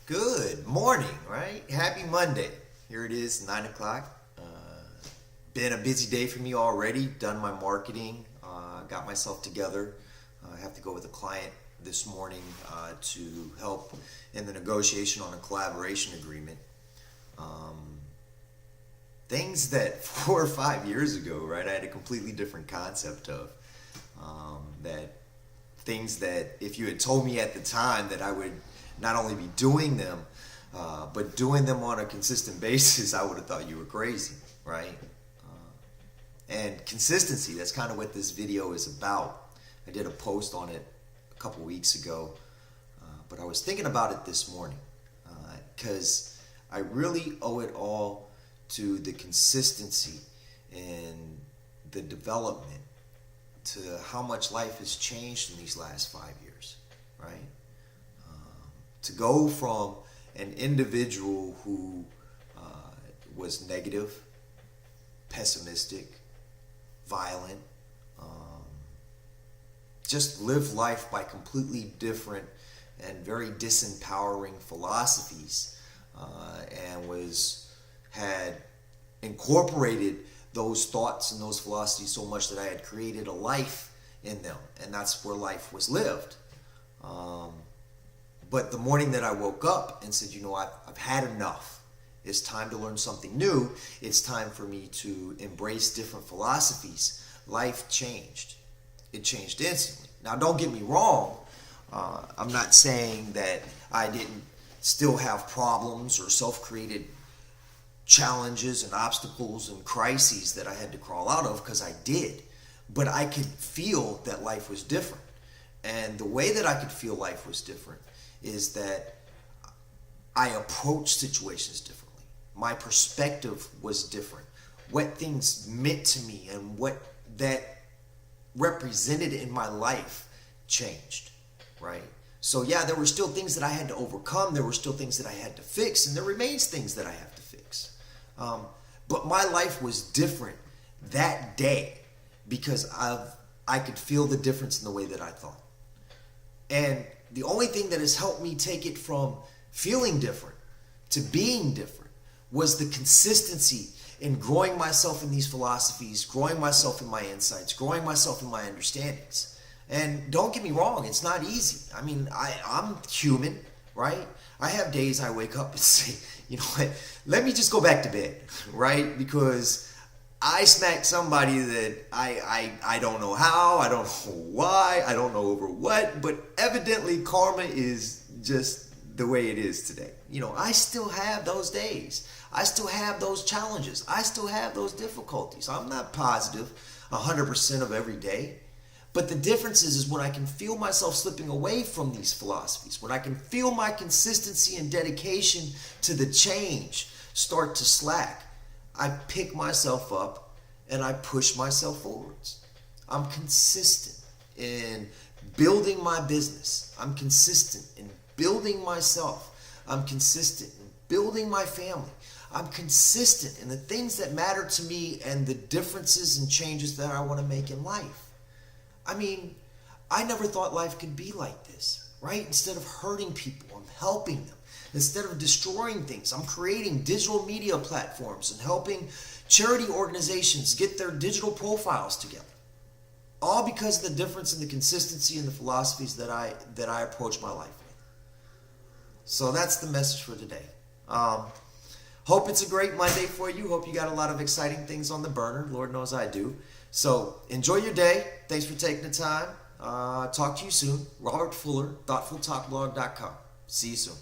Good morning, right? Happy Monday. Here it is, 9 o'clock. Been a busy day for me already. Done my marketing, got myself together. I have to go with a client this morning to help in the negotiation on a collaboration agreement. Things that 4 or 5 years ago, right, I had a completely different concept of. That things that if you had told me at the time that I would not only be doing them, but doing them on a consistent basis, I would have thought you were crazy, right? And consistency, that's kind of what this video is about. I did a post on it a couple weeks ago, but I was thinking about it this morning because I really owe it all to the consistency and the development to how much life has changed in these last 5 years, right? To go from an individual who was negative, pessimistic, violent, just lived life by completely different and very disempowering philosophies, and had incorporated those thoughts and those philosophies so much that I had created a life in them, and that's where life was lived. But the morning that I woke up and said, I've had enough. It's time to learn something new. It's time for me to embrace different philosophies. Life changed. It changed instantly. Now, don't get me wrong. I'm not saying that I didn't still have problems or self-created challenges and obstacles and crises that I had to crawl out of, because I did. But I could feel that life was different. And the way that I could feel life was different is that I approached situations differently. My perspective was different. What things meant to me and what that represented in my life changed, right? So yeah, there were still things that I had to overcome. There were still things that I had to fix, and there remains things that I have to fix. But my life was different that day because I could feel the difference in the way that I thought. And the only thing that has helped me take it from feeling different to being different was the consistency in growing myself in these philosophies, growing myself in my insights, growing myself in my understandings. And don't get me wrong, it's not easy. I mean, I'm human, right? I have days I wake up and say, you know what, let me just go back to bed, right? Because I smacked somebody that I don't know how, I don't know why, I don't know over what, but evidently karma is just the way it is today. I still have those days. I still have those challenges. I still have those difficulties. I'm not positive 100% of every day. But the difference is when I can feel myself slipping away from these philosophies, when I can feel my consistency and dedication to the change start to slack, I pick myself up and I push myself forwards. I'm consistent in building my business. I'm consistent in building myself. I'm consistent in building my family. I'm consistent in the things that matter to me and the differences and changes that I want to make in life. I mean, I never thought life could be like this, right? Instead of hurting people, I'm helping them. Instead of destroying things, I'm creating digital media platforms and helping charity organizations get their digital profiles together. All because of the difference in the consistency and the philosophies that I approach my life with. So that's the message for today. Hope it's a great Monday for you. Hope you got a lot of exciting things on the burner. Lord knows I do. So enjoy your day. Thanks for taking the time. Talk to you soon. Robert Fuller, thoughtfultalkblog.com. See you soon.